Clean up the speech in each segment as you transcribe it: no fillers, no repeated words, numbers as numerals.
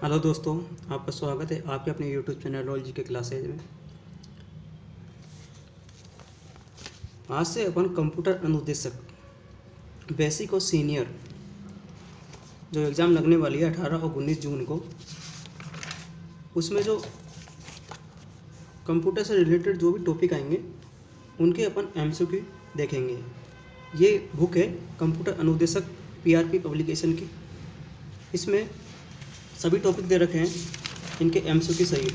Hello दोस्तों, आपका स्वागत है आपके अपने यूट्यूब चैनल रोल जी के क्लासेज में। आज से अपन कंप्यूटर अनुदेशक बेसिक और सीनियर जो एग्ज़ाम लगने वाली है 18 और 19 जून को, उसमें जो कंप्यूटर से रिलेटेड जो भी टॉपिक आएंगे उनके अपन एमसीक्यू देखेंगे। ये बुक है कंप्यूटर अनुदेशक पीआरपी पब्लिकेशन की। इसमें सभी टॉपिक दे रखे हैं, इनके एमसीक्यू सही है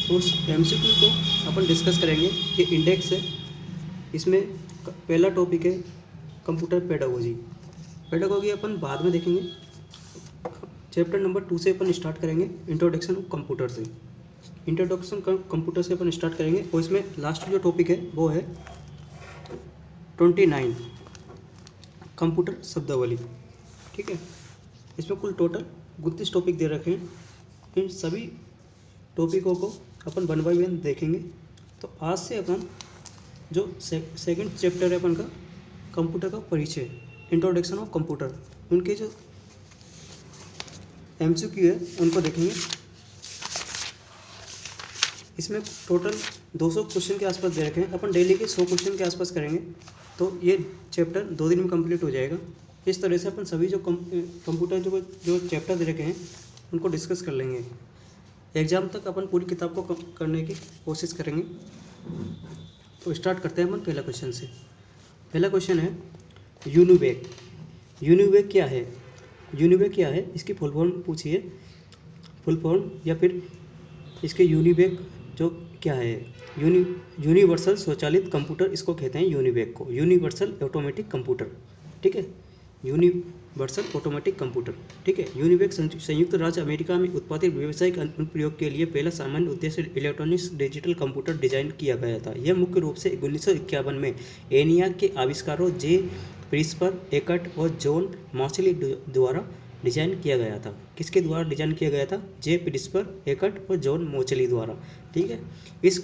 तो उस एमसीक्यू को अपन डिस्कस करेंगे। ये इंडेक्स है, इसमें पहला टॉपिक है कंप्यूटर पेडागोजी। पेडागोजी अपन बाद में देखेंगे। चैप्टर नंबर 2 से अपन स्टार्ट करेंगे, इंट्रोडक्शन ऑफ कंप्यूटर से। इंट्रोडक्शन कंप्यूटर से अपन स्टार्ट करेंगे और इसमें लास्ट जो टॉपिक है वो है 29 कंप्यूटर शब्दावली। ठीक है, इसमें कुल टोटल 32 टॉपिक दे रखे हैं। इन सभी टॉपिकों को अपन 1 बाय 1 देखेंगे। तो आज से अपन जो सेकंड चैप्टर है अपन का कंप्यूटर का परिचय, इंट्रोडक्शन ऑफ कंप्यूटर, उनके जो एमसीक्यू है उनको देखेंगे। इसमें टोटल 200 क्वेश्चन के आसपास दे रखे हैं। अपन डेली के 100 क्वेश्चन के आसपास करेंगे तो ये चैप्टर 2 दिन में कंप्लीट हो जाएगा। इस तरह से अपन सभी जो कंप्यूटर जो चैप्टर दे रखे हैं उनको डिस्कस कर लेंगे। एग्ज़ाम तक अपन पूरी किताब को करने की कोशिश करेंगे। तो स्टार्ट करते हैं अपन पहला क्वेश्चन से। पहला क्वेश्चन है यूनिवेक। यूनिवेक क्या है? यूनिवेक क्या है इसकी फुल फॉर्म पूछिए, फुल फॉर्म या फिर इसके यूनिवेक जो क्या है। यूनिवर्सल स्वचालित कंप्यूटर इसको कहते हैं यूनिवेक को, यूनिवर्सल ऑटोमेटिक कंप्यूटर। ठीक है, यूनिवर्सल ऑटोमेटिक कंप्यूटर। ठीक है, यूनिवेक संयुक्त राज्य अमेरिका में उत्पादित व्यावसायिक अनुप्रयोग के लिए पहला सामान्य उद्देश्य इलेक्ट्रॉनिक्स डिजिटल कंप्यूटर डिजाइन किया गया था। यह मुख्य रूप से 1951 में एनियाक के आविष्कारों जे प्रिस्पर, एकट और जॉन मॉचली द्वारा डिजाइन किया गया था। किसके द्वारा डिजाइन किया गया था? जे प्रिस्पर, एकट और जॉन मोचली द्वारा। ठीक है, इस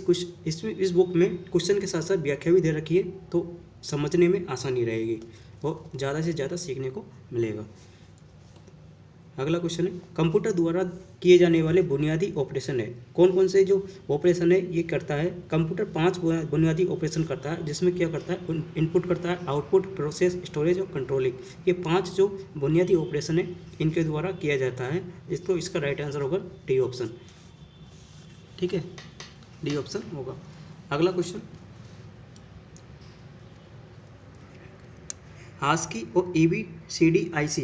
बुक में क्वेश्चन के साथ साथ व्याख्या भी दे रखी है तो समझने में आसानी रहेगी और ज़्यादा से ज़्यादा सीखने को मिलेगा। अगला क्वेश्चन है कंप्यूटर द्वारा किए जाने वाले बुनियादी ऑपरेशन है। कौन कौन से जो ऑपरेशन है ये करता है? कंप्यूटर 5 बुनियादी ऑपरेशन करता है, जिसमें क्या करता है? इनपुट करता है, आउटपुट, प्रोसेस, स्टोरेज और कंट्रोलिंग। ये 5 जो बुनियादी ऑपरेशन है इनके द्वारा किया जाता है। इसका राइट आंसर होगा डी ऑप्शन। ठीक है, डी ऑप्शन होगा। अगला क्वेश्चन आस्की और EBCDIC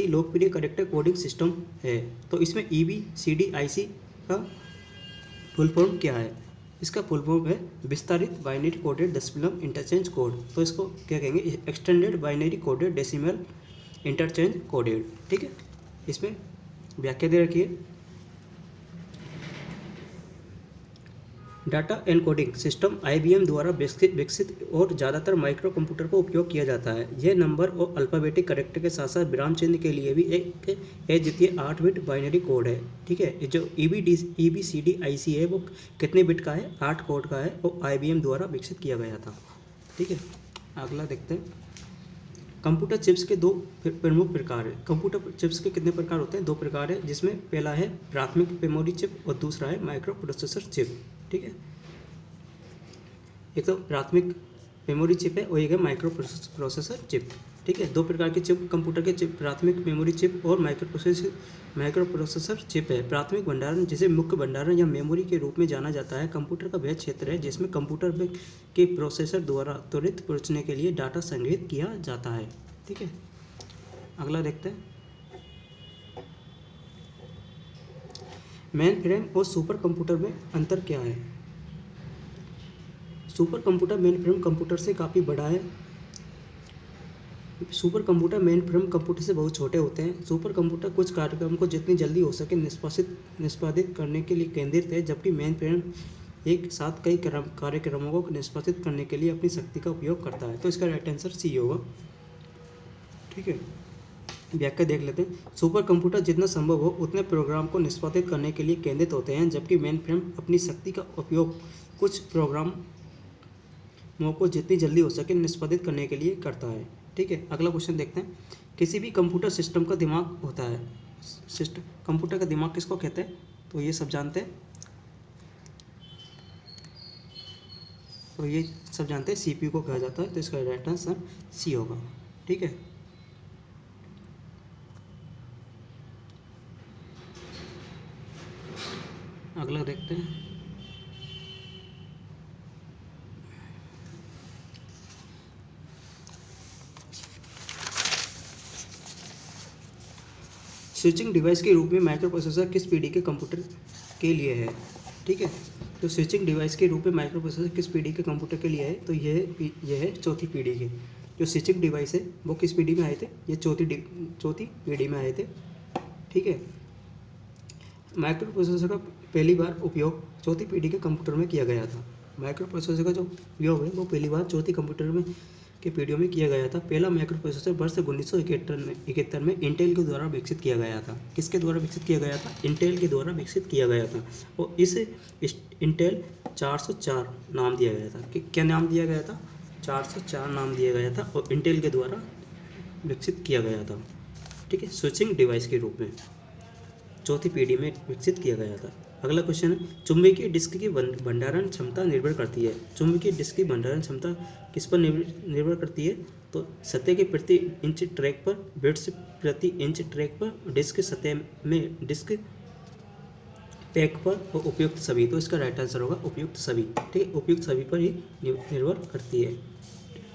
लोकप्रिय कैरेक्टर कोडिंग सिस्टम है। तो इसमें EBCDIC का फुल फॉर्म क्या है? इसका फुल फॉर्म है विस्तारित binary coded decimal interchange code. तो इसको क्या कहेंगे? Extended binary coded decimal interchange coded. ठीक है, इसमें व्याख्या दे रखी है। डाटा एनकोडिंग सिस्टम IBM द्वारा विकसित और ज़्यादातर माइक्रो कंप्यूटर को उपयोग किया जाता है। यह नंबर और अल्फ़ाबेटिक कैरेक्टर के साथ साथ विराम चिन्ह के लिए भी एक अद्वितीय 8 बिट बाइनरी कोड है। ठीक है, जो EBCDIC है वो कितने बिट का है? 8 कोड का है और IBM द्वारा विकसित किया गया था। ठीक है, अगला देखते हैं। कंप्यूटर चिप्स के 2 प्रमुख प्रकार है। कंप्यूटर चिप्स के कितने प्रकार होते हैं? 2 प्रकार है, जिसमें पहला है प्राथमिक मेमोरी चिप और दूसरा है माइक्रो प्रोसेसर चिप। ठीक है, एक तो प्राथमिक मेमोरी चिप है और एक है माइक्रो प्रोसेसर चिप। ठीक है, 2 प्रकार के चिप कंप्यूटर के चिप, प्राथमिक मेमोरी चिप और माइक्रो प्रोसेसर चिप है। प्राथमिक भंडारण, जिसे मुख्य भंडारण या मेमोरी के रूप में जाना जाता है, कंप्यूटर का वह क्षेत्र है जिसमें कंप्यूटर के प्रोसेसर द्वारा त्वरित पहुंचने के लिए डाटा संग्रहित किया जाता है। ठीक है, अगला देखते हैं। मेन फ्रेम और सुपर कंप्यूटर में अंतर क्या है? Super computer main frame computer से काफ़ी बड़ा है। Super computer main frame computer से बहुत छोटे होते हैं। सुपर कंप्यूटर कुछ कार्यक्रम को जितनी जल्दी हो सके निष्पादित करने के लिए केंद्रित है, जबकि मेन फ्रेम एक साथ कई कार्यक्रमों को निष्पादित करने के लिए अपनी शक्ति का उपयोग करता है। तो इसका राइट आंसर सी होगा। ठीक है, व्याख्या देख लेते हैं। सुपर कंप्यूटर जितना संभव हो उतने प्रोग्राम को निष्पादित करने के लिए केंद्रित होते हैं, जबकि मेन फ्रेम अपनी शक्ति का उपयोग कुछ प्रोग्रामों को जितनी जल्दी हो सके निष्पादित करने के लिए करता है। ठीक है, अगला क्वेश्चन देखते हैं। किसी भी कंप्यूटर सिस्टम का दिमाग होता है, सिस्टम कंप्यूटर का दिमाग किसको कहते हैं? तो ये सब जानते हैं, तो ये सब जानते हैं सीपीयू को कहा जाता है। तो इसका राइट आंसर सी होगा। ठीक है, अगला देखते हैं। स्विचिंग डिवाइस के रूप में माइक्रो प्रोसेसर किस पीढ़ी के कंप्यूटर के लिए है? ठीक है, तो स्विचिंग डिवाइस के रूप में माइक्रो प्रोसेसर किस पीढ़ी के कंप्यूटर के लिए है? तो यह है चौथी पीढ़ी के। जो स्विचिंग डिवाइस है वो किस पीढ़ी में आए थे? ये चौथी पीढ़ी में आए थे। ठीक है, माइक्रो प्रोसेसर का पहली बार उपयोग चौथी पीढ़ी के कंप्यूटर में किया गया था। माइक्रो प्रोसेसर का जो उपयोग है वो पहली बार चौथी कंप्यूटर में के पीढ़ियों में किया गया था। पहला माइक्रो प्रोसेसर वर्ष 1971 में इंटेल के द्वारा विकसित किया गया था। किसके द्वारा विकसित किया गया था? इंटेल के द्वारा विकसित किया गया था। और इस इंटेल 404 नाम दिया गया था। क्या नाम दिया गया था? 404 नाम दिया गया था और इंटेल के द्वारा विकसित किया गया था। ठीक है, स्विचिंग डिवाइस के रूप में चौथी पीढ़ी में विकसित किया गया था। अगला क्वेश्चन है, चुंबकीय डिस्क की भंडारण क्षमता निर्भर करती है। चुंबकीय डिस्क की भंडारण क्षमता किस पर निर्भर करती है? तो सतह के प्रति इंच ट्रैक पर, बिट्स प्रति इंच ट्रैक पर, डिस्क सतह में, डिस्क पैक पर और उपयुक्त सभी। तो इसका राइट आंसर होगा उपयुक्त सभी। ठीक है, उपयुक्त सभी पर ही निर्भर करती है।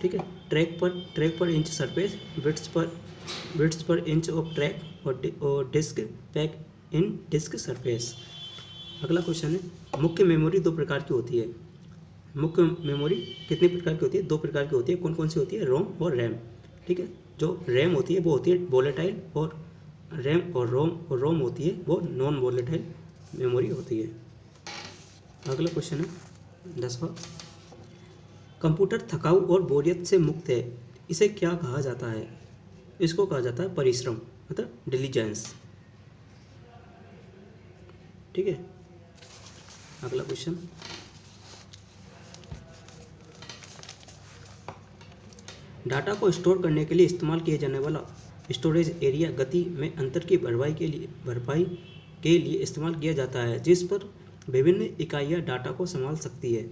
ठीक है, ट्रैक पर इंच सरफेस, बिट्स पर इंच ऑफ ट्रैक और डिस्क पैक इन डिस्क सरफेस। अगला क्वेश्चन है, मुख्य मेमोरी दो प्रकार की होती है। मुख्य मेमोरी कितने प्रकार की होती है? दो प्रकार की होती है। कौन कौन सी होती है? रोम और रैम। ठीक है, जो रैम होती है वो होती है वोलेटाइल, और रैम और रोम होती है वो नॉन वोलेटाइल मेमोरी होती है। अगला क्वेश्चन है 10वां, कंप्यूटर थकाऊ और बोरियत से मुक्त है, इसे क्या कहा जाता है? इसको कहा जाता है परिश्रम, मतलब डिलीजेंस। ठीक है, अगला क्वेश्चन, डाटा को स्टोर करने के लिए इस्तेमाल किया जाने वाला स्टोरेज एरिया गति में अंतर की भरपाई के लिए इस्तेमाल किया जाता है, जिस पर विभिन्न इकाइयाँ डाटा को संभाल सकती है।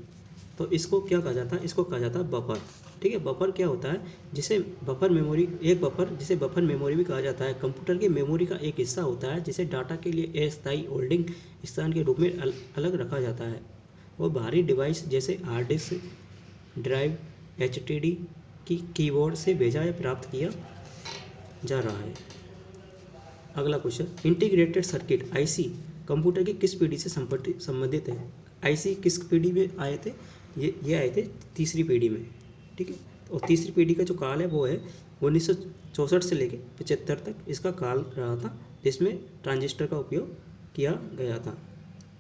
तो इसको क्या कहा जाता है? इसको कहा जाता है बफर। ठीक है, बफर क्या होता है? जिसे बफर मेमोरी भी कहा जाता है, कंप्यूटर की मेमोरी का एक हिस्सा होता है जिसे डाटा के लिए अस्थायी होल्डिंग स्थान के रूप में अलग रखा जाता है। और बाहरी डिवाइस जैसे हार्ड डिस्क, ड्राइव, HDD की कीबोर्ड से भेजा या प्राप्त किया जा रहा है। अगला question, integrated circuit IC computer की किस पीढ़ी से संबंधित है? IC किस पीढ़ी में आए थे? ये आए थे तीसरी पीढ़ी में। ठीक है, और तीसरी पीढ़ी का जो काल है वो है 1964 से लेकर 75 तक इसका काल रहा था, जिसमें ट्रांजिस्टर का उपयोग किया गया था,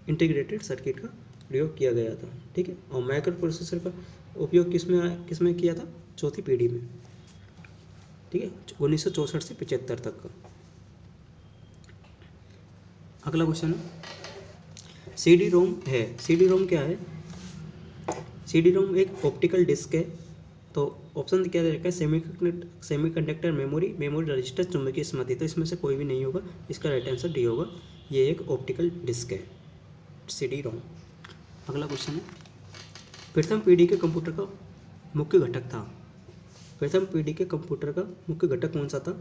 इंटीग्रेटेड सर्किट का प्रयोग किया गया था। ठीक है, और माइक्रो प्रोसेसर का उपयोग किसमें किया था? चौथी पीढ़ी में। ठीक है, 1964 से 75 तक का। अगला क्वेश्चन है, CD-ROM है। CD-ROM क्या है? CD-ROM एक ऑप्टिकल डिस्क है। तो ऑप्शन क्या दे रखा है? सेमीकंडक्टर मेमोरी, रजिस्टर, चुंबकीय स्मृति। तो इसमें से कोई भी नहीं होगा, इसका राइट आंसर डी होगा। ये एक ऑप्टिकल डिस्क है, CD-ROM। अगला क्वेश्चन है, प्रथम पीढ़ी के कंप्यूटर का मुख्य घटक था। प्रथम पीढ़ी के कंप्यूटर का मुख्य घटक कौन सा था?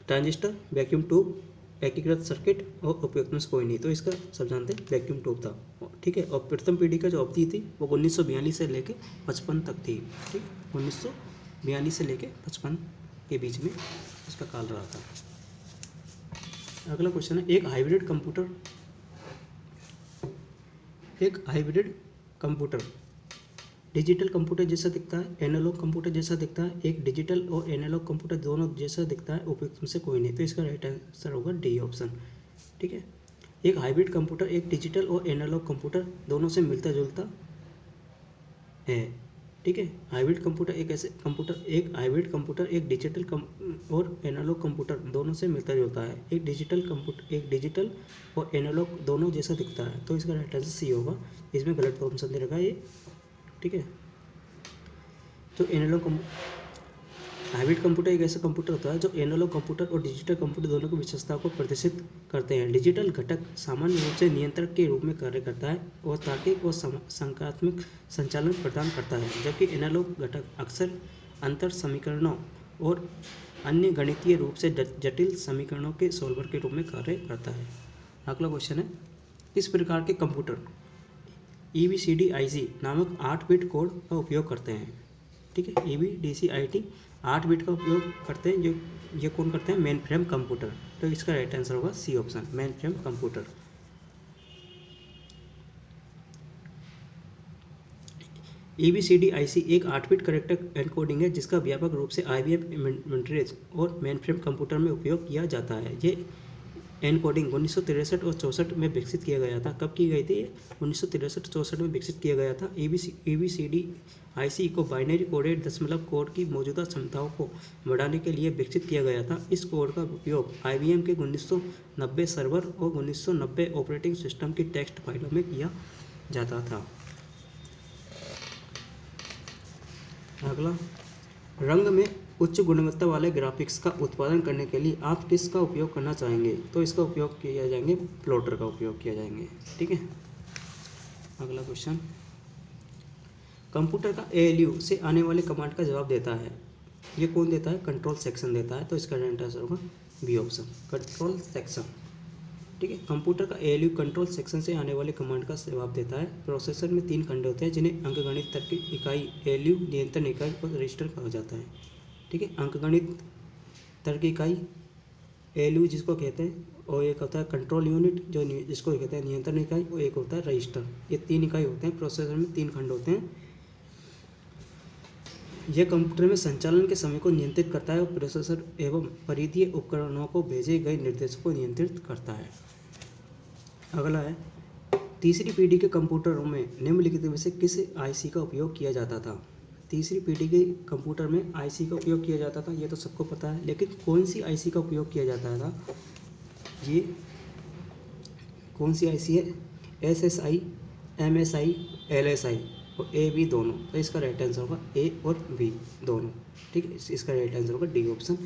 ट्रांजिस्टर, वैक्यूम ट्यूब, एकीकृत सर्किट और उपयुक्त में से कोई नहीं। तो इसका सब जानते हैं वैक्यूम ट्यूब था। ठीक है, और प्रथम पीढ़ी का जो अवधि थी वो 1942 से लेकर 55 तक थी। ठीक, 1942 से लेकर 55 के बीच में इसका काल रहा था। अगला क्वेश्चन है, एक हाइब्रिड कंप्यूटर डिजिटल कंप्यूटर जैसा दिखता है, एनालॉग कंप्यूटर जैसा दिखता है। एक डिजिटल और एनालॉग कंप्यूटर दोनों जैसा दिखता है, उपयुक्त में से कोई नहीं। तो इसका राइट आंसर होगा डी ऑप्शन। ठीक है, एक हाइब्रिड कंप्यूटर एक डिजिटल और एनालॉग कंप्यूटर दोनों से मिलता जुलता है। ठीक है, हाइब्रिड कंप्यूटर हाइब्रिड कंप्यूटर एक डिजिटल और एनालॉग कंप्यूटर दोनों से मिलता जुलता है। एक डिजिटल और एनालॉग दोनों जैसा दिखता है। तो इसका राइट आंसर सी होगा। इसमें गलत ऑप्शन दे रखा है ये। ठीक है, तो एनालॉग हाइब्रिड कंप्यूटर एक ऐसा कंप्यूटर होता है जो एनालॉग कंप्यूटर और डिजिटल कंप्यूटर दोनों की विशेषताओं को प्रदर्शित करते हैं। डिजिटल घटक सामान्य रूप से नियंत्रक के रूप में कार्य करता है और तार्किक और संख्यात्मक संचालन प्रदान करता है, जबकि एनालॉग घटक अक्सर अंतर समीकरणों और अन्य गणितीय रूप से जटिल समीकरणों के सॉल्वर के रूप में कार्य करता है। अगला क्वेश्चन है, इस प्रकार के कंप्यूटर EBCDIC नामक 8 बिट कोड का उपयोग करते हैं। ठीक है, EBCDIC 8 बिट का उपयोग करते हैं। जो ये कौन करते हैं? Mainframe computer. तो इसका राइट आंसर होगा C option, mainframe computer. EBCDIC एक 8 बिट कैरेक्टर एनकोडिंग है जिसका व्यापक रूप से IBM मेंट्रेज और मेन फ्रेम कंप्यूटर में उपयोग किया जाता है। ये एनकोडिंग 1963 और 64 में विकसित किया गया था। कब की गई थी? 1963-64 में विकसित किया गया था। EBCDIC को बाइनरी कोडेड दशमलव कोड की मौजूदा क्षमताओं को बढ़ाने के लिए विकसित किया गया था। इस कोड का उपयोग IBM के 1990 सर्वर और 1990 ऑपरेटिंग सिस्टम की टेक्स्ट फाइलों में किया जाता था। अगला, रंग में उच्च गुणवत्ता वाले ग्राफिक्स का उत्पादन करने के लिए आप किसका उपयोग करना चाहेंगे? तो इसका उपयोग किया जाएंगे, प्लॉटर का उपयोग किया जाएंगे। ठीक है, अगला क्वेश्चन, कंप्यूटर का ALU से आने वाले कमांड का जवाब देता है। ये कौन देता है? कंट्रोल सेक्शन देता है। तो इसका राइट आंसर होगा बी ऑप्शन, कंट्रोल सेक्शन। ठीक है, कंप्यूटर का ALU कंट्रोल सेक्शन से आने वाले कमांड का जवाब देता है। प्रोसेसर में 3 खंड होते हैं जिन्हें अंकगणित तर्क इकाई, ALU नियंत्रण इकाई और रजिस्टर कहा जाता है। ठीक है, अंकगणित तर्क इकाई ALU जिसको कहते हैं, और एक होता है कंट्रोल यूनिट जो जिसको कहते हैं नियंत्रण इकाई, और एक होता है रजिस्टर। ये 3 इकाई होते हैं। प्रोसेसर में 3 खंड होते हैं। यह कंप्यूटर में संचालन के समय को नियंत्रित करता है और प्रोसेसर एवं परिधीय उपकरणों को भेजे गए निर्देशों को नियंत्रित करता है। अगला है, तीसरी पीढ़ी के कंप्यूटरों में निम्नलिखित में से किस IC का उपयोग किया जाता था? तीसरी पीढ़ी के कंप्यूटर में IC का उपयोग किया जाता था, ये तो सबको पता है, लेकिन कौन सी IC का उपयोग किया जाता था? ये कौन सी IC है? SSI, MSI, LSI और AB दोनों। तो इसका राइट आंसर होगा A और B दोनों। ठीक है, इसका राइट आंसर होगा डी ऑप्शन।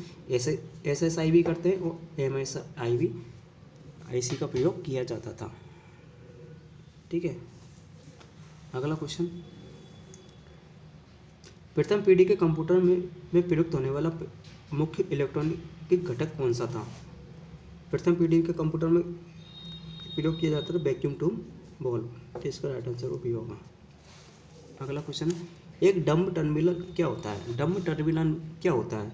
SSI भी करते हैं और MSI भी IC का प्रयोग किया जाता था। ठीक है, अगला क्वेश्चन, प्रथम पीढ़ी के कंप्यूटर में प्रयुक्त होने वाला मुख्य इलेक्ट्रॉनिक घटक कौन सा था? प्रथम पीढ़ी के कंप्यूटर में प्रयोग किया जाता था वैक्यूम ट्यूब बॉल। तो इसका राइट आंसर भी होगा। अगला क्वेश्चन है, एक डम्ब टर्मिनल क्या होता है? डम्ब टर्मिनल क्या होता है?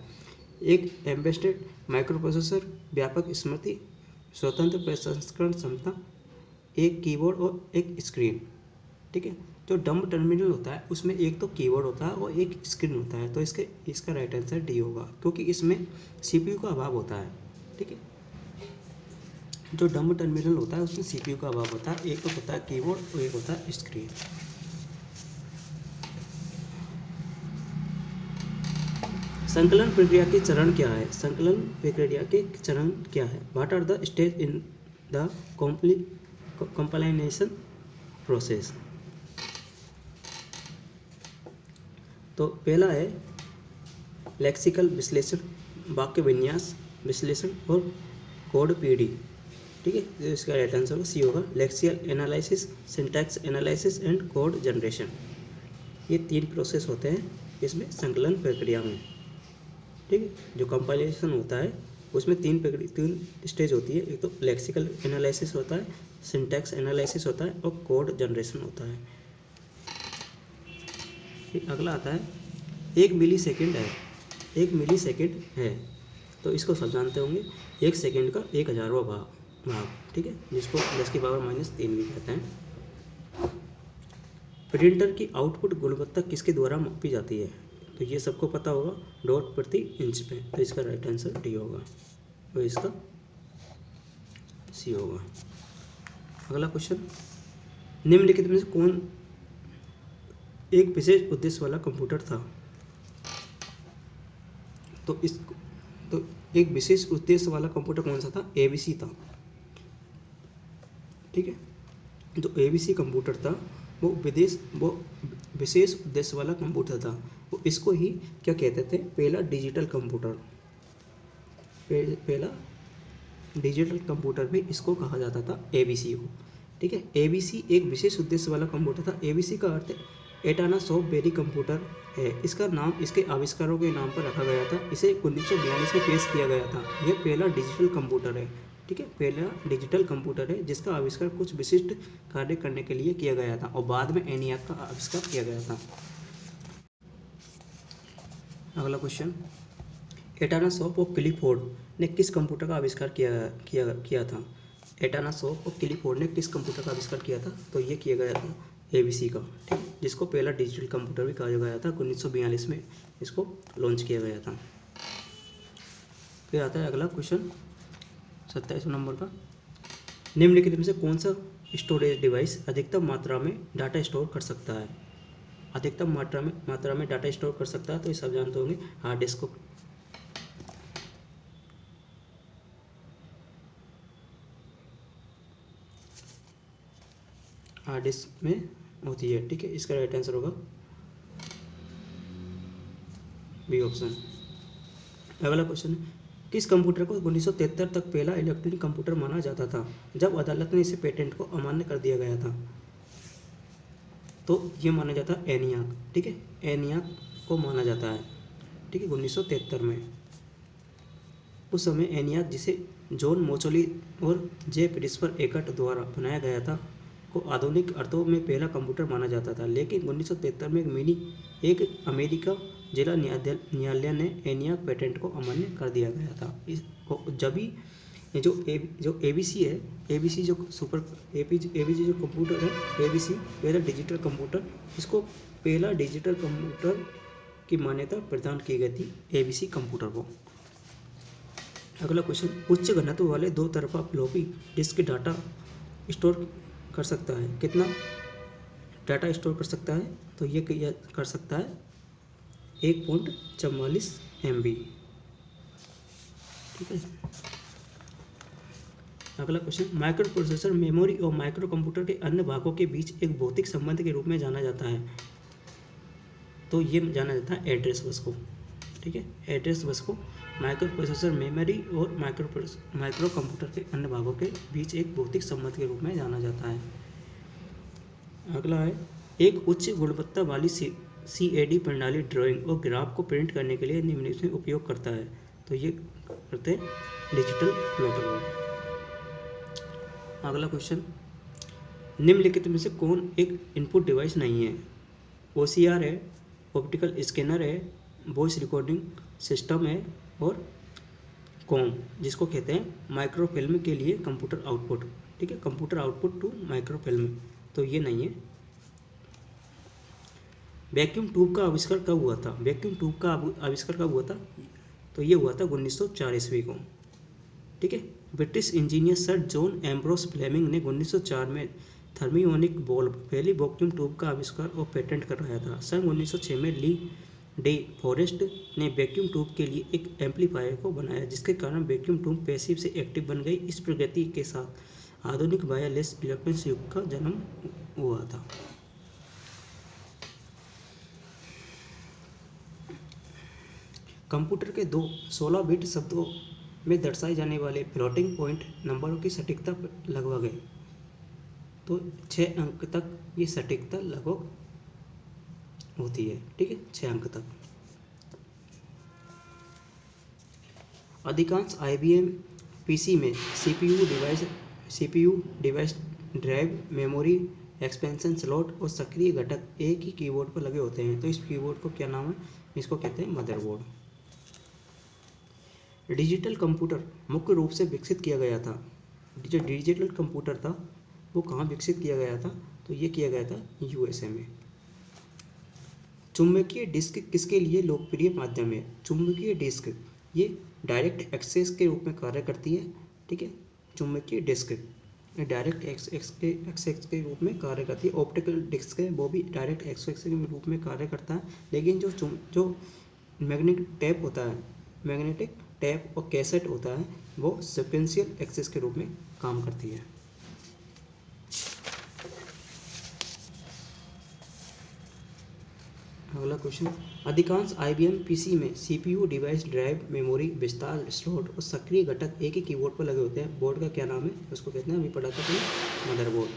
एक एम्बेडेड माइक्रोप्रोसेसर, व्यापक स्मृति, स्वतंत्र प्रसंस्करण क्षमता, एक कीबोर्ड और एक स्क्रीन। ठीक है, जो डम्ब टर्मिनल होता है उसमें एक तो कीबोर्ड होता है और एक स्क्रीन होता है। तो इसका राइट आंसर डी होगा, क्योंकि इसमें CPU का अभाव होता है। ठीक है, जो डम्ब टर्मिनल होता है उसमें CPU का अभाव होता है। एक तो होता है कीबोर्ड और एक होता है स्क्रीन। संकलन प्रक्रिया के चरण क्या है? संकलन प्रक्रिया के चरण क्या है? What are the stage in the compilation process? तो पहला है लेक्सिकल विश्लेषण, वाक्य विन्यास विश्लेषण और कोड पीढ़ी। ठीक है, तो इसका राइट आंसर सी होगा, lexical analysis, syntax analysis and code generation. ये 3 प्रोसेस होते हैं इसमें संकलन प्रक्रिया में। ठीक है, जो कंपाइलेशन होता है उसमें 3 स्टेज होती है। एक तो लेक्सिकल एनालिसिस होता है, सिंटैक्स एनालिसिस होता है और कोड जनरेशन होता है। अगला आता है 1 मिलीसेकंड है। 1 मिलीसेकंड है तो इसको सब जानते होंगे, 1 सेकंड का 1000वां भाग। ठीक है, जिसको 10⁻³ भी कहते हैं। प्रिंटर की आउटपुट गुणवत्ता किसके द्वारा मापी जाती है? तो ये सबको पता होगा, डॉट प्रति इंच पे। तो इसका राइट आंसर डी होगा और इसका सी होगा। अगला क्वेश्चन, निम्नलिखित में से कौन एक विशेष उद्देश्य वाला कंप्यूटर था? तो एक विशेष उद्देश्य वाला कंप्यूटर कौन सा था? ABC था। ठीक है, जो ABC कंप्यूटर था वो विशेष उद्देश्य वाला कंप्यूटर था, वो इसको ही क्या कहते थे, पहला डिजिटल कंप्यूटर, पहला डिजिटल कंप्यूटर भी इसको कहा जाता था, एबीसी को। ठीक है, एबीसी एक विशेष उद्देश्य वाला कंप्यूटर था। एबीसी का अर्थ एटाना सॉफ्ट बेरी कंप्यूटर है। इसका नाम इसके आविष्कारों के नाम पर रखा गया था। इसे 1942 में पेश किया गया था। यह पहला डिजिटल कंप्यूटर है। ठीक है, पहला डिजिटल कंप्यूटर है जिसका आविष्कार कुछ विशिष्ट कार्य करने के लिए किया गया था और बाद में ENIAC का आविष्कार किया गया था। अगला क्वेश्चन, एटानासॉफ और क्लिफोर्ड ने किस कंप्यूटर का आविष्कार किया था? एटानासॉफ और क्लिफोर्ड ने किस कंप्यूटर का आविष्कार किया था? तो ये किया गया था एबीसी का। ठीक है, जिसको पहला डिजिटल कंप्यूटर भी कहा गया था। 1942 में इसको लॉन्च किया गया था। फिर आता है अगला क्वेश्चन 27 नंबर का, निम्नलिखित में से कौन सा स्टोरेज डिवाइस अधिकतम मात्रा में डाटा स्टोर कर सकता है? अधिकतम मात्रा में डाटा स्टोर कर सकता है, तो ये सब जानते होंगे, हार्ड डिस्क को। हार्ड डिस्क में होती है। ठीक है, इसका राइट आंसर होगा बी ऑप्शन। अगला क्वेश्चन, किस कंप्यूटर को 1973 तक पहला इलेक्ट्रॉनिक कंप्यूटर माना जाता था जब अदालत ने इसे पेटेंट को अमान्य कर दिया गया था? तो ये माना जाता है ENIAC। ठीक है, ENIAC को माना जाता है। ठीक है, 1973 में। उस समय ENIAC, जिसे जॉन मोचोली और जे प्रिस्पर एकट द्वारा बनाया गया था, को आधुनिक अर्थों में पहला कंप्यूटर माना जाता था। लेकिन 1973 में एक अमेरिका जिला न्यायालय ने ENIAC पेटेंट को अमान्य कर दिया गया था। जब भी जो एबीसी है, एबीसी जो एबीसी जो कंप्यूटर है, एबीसी पहला डिजिटल कंप्यूटर, इसको पहला डिजिटल कंप्यूटर की मान्यता प्रदान की गई थी एबीसी कंप्यूटर को। अगला क्वेश्चन, उच्च घनत्व वाले दो तरफा फ्लॉपी डिस्क डाटा स्टोर कर सकता है? कितना डाटा स्टोर कर सकता है? तो ये कर सकता है 1.44 MB। ठीक है, अगला क्वेश्चन, माइक्रो प्रोसेसर मेमोरी और माइक्रो कंप्यूटर के अन्य भागों के बीच एक भौतिक संबंध के रूप में जाना जाता है। तो ये जाना जाता है एड्रेस बस को। ठीक है, एड्रेस बस को माइक्रो प्रोसेसर मेमोरी और माइक्रो कंप्यूटर के अन्य भागों के बीच एक भौतिक संबंध के रूप में जाना जाता है। अगला है, एक उच्च गुणवत्ता वाली CAD प्रणाली ड्राइंग और ग्राफ को प्रिंट करने के लिए निम्नलिखित में उपयोग करता है। तो ये करते हैं डिजिटल प्लॉटर। अगला क्वेश्चन, निम्नलिखित में से कौन एक इनपुट डिवाइस नहीं है? OCR है, ऑप्टिकल स्कैनर है, वॉइस रिकॉर्डिंग सिस्टम है और कॉम, जिसको कहते हैं माइक्रोफिल्म के लिए कंप्यूटर आउटपुट। ठीक है, कंप्यूटर आउटपुट टू माइक्रोफिल्म, तो ये नहीं है। वैक्यूम ट्यूब का आविष्कार कब हुआ था? वैक्यूम ट्यूब का आविष्कार कब हुआ था? तो ये हुआ था 1904 ईस्वी को। ठीक है, British engineer sir John Ambrose Fleming ने 1904 में थर्मियोनिक बल्ब, पहली वैक्यूम ट्यूब का आविष्कार और पेटेंट कराया था। सन 1906 में ली डे फॉरेस्ट ने वैक्यूम ट्यूब के लिए एक एम्पलीफायर को बनाया, जिसके कारण वैक्यूम ट्यूब पैसिव से एक्टिव बन गई। इस प्रगति के साथ आधुनिक वायरलेस इलेक्ट्रॉनिक्स युग का जन्म हुआ था। कंप्यूटर के दो 16 बिट शब्दों में दर्शाए जाने वाले फ्लोटिंग पॉइंट नंबरों की सटीकता लगभग है। तो 6 अंक तक ये सटीकता लगभग होती है। ठीक है, 6 अंक तक। अधिकांश IBM PC में CPU device drive, memory, expansion slot और सक्रिय घटक एक ही कीबोर्ड पर लगे होते हैं। तो इस कीबोर्ड को क्या नाम है? इसको कहते हैं मदरबोर्ड। डिजिटल कंप्यूटर मुख्य रूप से विकसित किया गया था। जो डिजिटल कंप्यूटर था वो कहाँ विकसित किया गया था? तो ये किया गया था USA में। चुंबकीय डिस्क किसके लिए लोकप्रिय माध्यम है? चुंबकीय डिस्क ये डायरेक्ट एक्सेस के रूप में कार्य करती है। ठीक है, चुंबकीय डिस्क डायरेक्ट एक्सेस के रूप में कार्य करती है। ऑप्टिकल डिस्क है वो भी डायरेक्ट एक्सेस के रूप में कार्य करता है। लेकिन जो मैग्नेटिक टैप होता है, मैग्नेटिक टैप और कैसेट होता है, वो सिक्वेंशियल एक्सेस के रूप में काम करती है। अगला क्वेश्चन, अधिकांश IBM PC में CPU डिवाइस ड्राइव मेमोरी विस्तार स्लॉट और सक्रिय घटक एक ही कीबोर्ड पर लगे होते हैं। बोर्ड का क्या नाम है? उसको कहते हैं, अभी पढ़ा था तो मदरबोर्ड।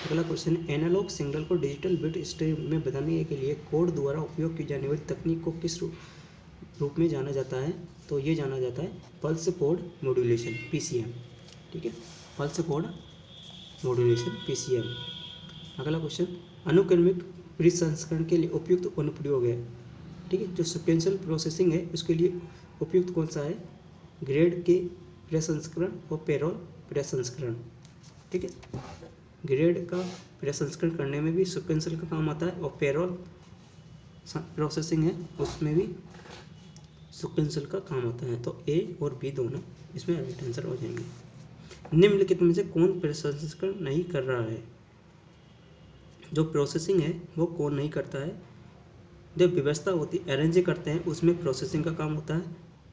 अगला क्वेश्चन, एनालॉग सिग्नल को डिजिटल बिट स्ट्रीम में बदलने के लिए कोड द्वारा उपयोग की जाने वाली तकनीक को किस रूप में जाना जाता है? तो ये जाना जाता है पल्स कोड मॉड्यूलेशन, PCM। ठीक है, पल्स कोड मॉड्यूलेशन, PCM। अगला क्वेश्चन, अनुक्रमिक प्रसंस्करण के लिए उपयुक्त अनुप्रयोग है। ठीक है, जो सिक्वेंशियल प्रोसेसिंग है उसके लिए उपयुक्त कौन सा है? ग्रेड के प्रसंस्करण और पेरोल प्रसंस्करण। ठीक है, ग्रेड का प्रसंस्करण करने में भी सिक्वेंशियल का काम आता है और पेरोल प्रोसेसिंग है उसमें भी सिक्वेंशियल का काम आता है। तो A और B दोनों इसमें राइट आंसर हो जाएंगे। निम्नलिखित में से कौन प्रसंस्करण नहीं कर रहा है? जो प्रोसेसिंग है वो कौन नहीं करता है? जो व्यवस्था होती है, अरेंज करते हैं, उसमें प्रोसेसिंग का काम होता है।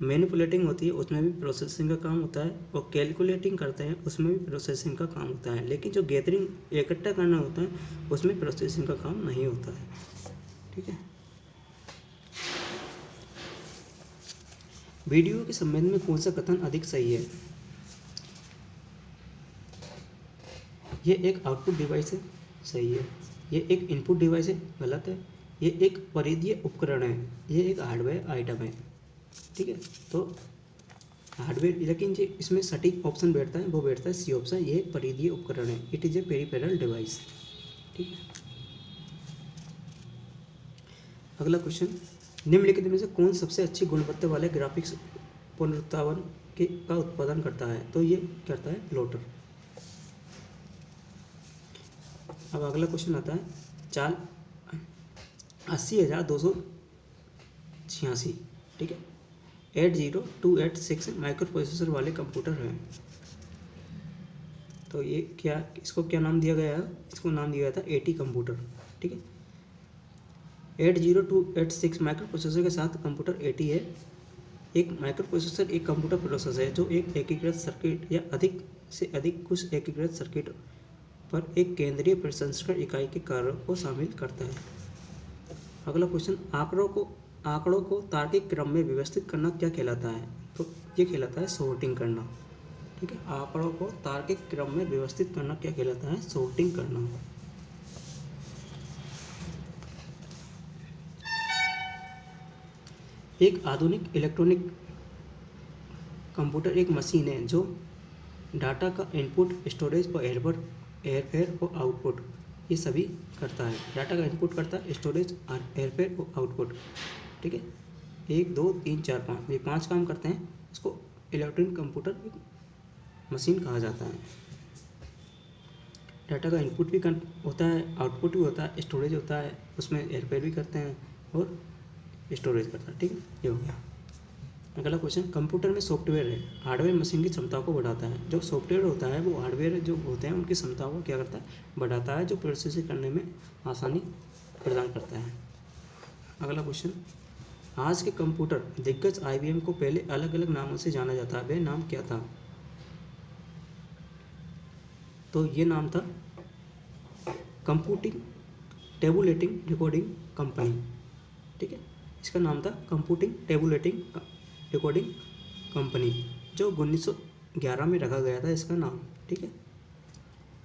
मैनिपुलेटिंग होती है उसमें भी प्रोसेसिंग का काम होता है। और कैलकुलेटिंग करते हैं उसमें भी प्रोसेसिंग का काम होता है। लेकिन जो गैदरिंग इकट्ठा करना होता है उसमें प्रोसेसिंग का काम नहीं होता है। ठीक है, वीडियो के संबंध में कौन सा कथन अधिक सही है? ये एक आउटपुट डिवाइस है, सही है। ये एक इनपुट डिवाइस है, गलत है। ये एक परिधीय उपकरण है, ये एक हार्डवेयर आइटम है। ठीक है, तो हार्डवेयर, लेकिन जो इसमें सटीक ऑप्शन बैठता है वो बैठता है C ऑप्शन। ये एक परिधीय उपकरण है, it is a peripheral device. ठीक है, अगला क्वेश्चन, निम्नलिखित में से कौन सबसे अच्छी गुणवत्ता वाले ग्राफिक्स पुनरुत्थान का उत्पादन करता है? तो ये करता है प्लॉटर। अब अगला क्वेश्चन आता है, चाल 80,286। ठीक है, 80286 माइक्रो प्रोसेसर वाले कंप्यूटर हैं। तो ये क्या, इसको क्या नाम दिया गया है? इसको नाम दिया गया था AT कंप्यूटर। ठीक है, 80286 माइक्रो प्रोसेसर के साथ कंप्यूटर AT है। एक माइक्रो प्रोसेसर एक कंप्यूटर प्रोसेसर है जो एक एकीकृत सर्किट या अधिक से अधिक कुछ एकीकृत सर्किट पर एक केंद्रीय प्रसंस्करण इकाई के कार्यों को शामिल करता है। अगला क्वेश्चन, आंकड़ों को तार्किक क्रम में व्यवस्थित करना क्या कहलाता है? तो ये कहलाता है सॉर्टिंग करना। ठीक है, आंकड़ों को तार्किक क्रम में व्यवस्थित करना क्या कहलाता है? सॉर्टिंग करना। एक आधुनिक इलेक्ट्रॉनिक कंप्यूटर एक मशीन है जो डाटा का इनपुट, स्टोरेज और हेरफेर और आउटपुट ये सभी करता है। डाटा का इनपुट करता है, स्टोरेज और हेरफेर और आउटपुट। ठीक है, 1 2 3 4 5 ये 5 काम करते हैं। इसको इलेक्ट्रॉनिक कंप्यूटर मशीन कहा जाता है। डाटा का इनपुट भी होता है, आउटपुट भी होता है, स्टोरेज होता है, उसमें हेरफेर भी करते हैं और स्टोरेज करता है। ठीक है, ये हो गया। अगला क्वेश्चन, कंप्यूटर में सॉफ्टवेयर है, हार्डवेयर मशीन की क्षमता को बढ़ाता है। जो सॉफ्टवेयर होता है वो हार्डवेयर जो होते हैं उनकी क्षमताओं को क्या करता है? बढ़ाता है, जो प्रोसेसिंग करने में आसानी प्रदान करता है। अगला क्वेश्चन, आज के कंप्यूटर दिग्गज IBM को पहले अलग अलग नामों से जाना जाता है, वह नाम क्या था? तो ये नाम था कंप्यूटिंग टेबुलेटिंग रिकॉर्डिंग कंपनी। ठीक है, इसका नाम था कंप्यूटिंग टेबुलेटिंग रिकॉर्डिंग कंपनी, जो 1911 में रखा गया था इसका नाम। ठीक है,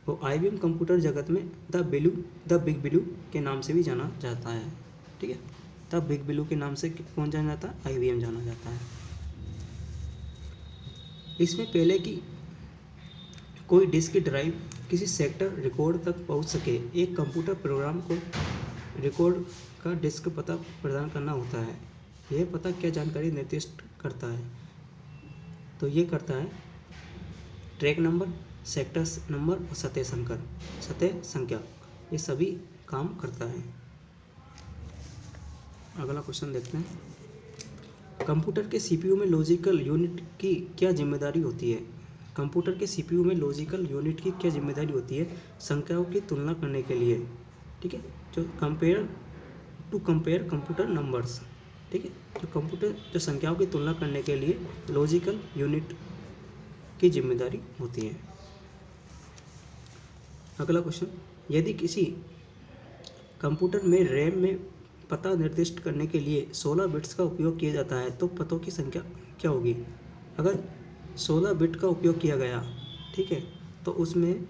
वो IBM कंप्यूटर जगत में द बिग ब्लू के नाम से भी जाना जाता है। ठीक है, द बिग ब्लू के नाम से कौन जाना जाता है? IBM जाना जाता है। इसमें पहले की कोई डिस्क ड्राइव किसी सेक्टर रिकॉर्ड तक पहुंच सके, एक कंप्यूटर प्रोग्राम को रिकॉर्ड का डिस्क पता प्रदान करना होता है। यह पता क्या जानकारी निर्दिष्ट करता है? तो ये करता है ट्रैक नंबर, सेक्टर नंबर और सतह संख्या, ये सभी काम करता है। अगला क्वेश्चन देखते हैं, कंप्यूटर के CPU में लॉजिकल यूनिट की क्या जिम्मेदारी होती है? कंप्यूटर के CPU में लॉजिकल यूनिट की क्या जिम्मेदारी होती है? संख्याओं की तुलना करने के लिए। ठीक है, जो कंपेयर कंप्यूटर नंबर्स। ठीक है, जो संख्याओं की तुलना करने के लिए लॉजिकल यूनिट की जिम्मेदारी होती है। अगला क्वेश्चन, यदि किसी कंप्यूटर में रैम में पता निर्दिष्ट करने के लिए 16 बिट्स का उपयोग किया जाता है तो पतों की संख्या क्या होगी? अगर 16 बिट का उपयोग किया गया, ठीक है, तो उसमें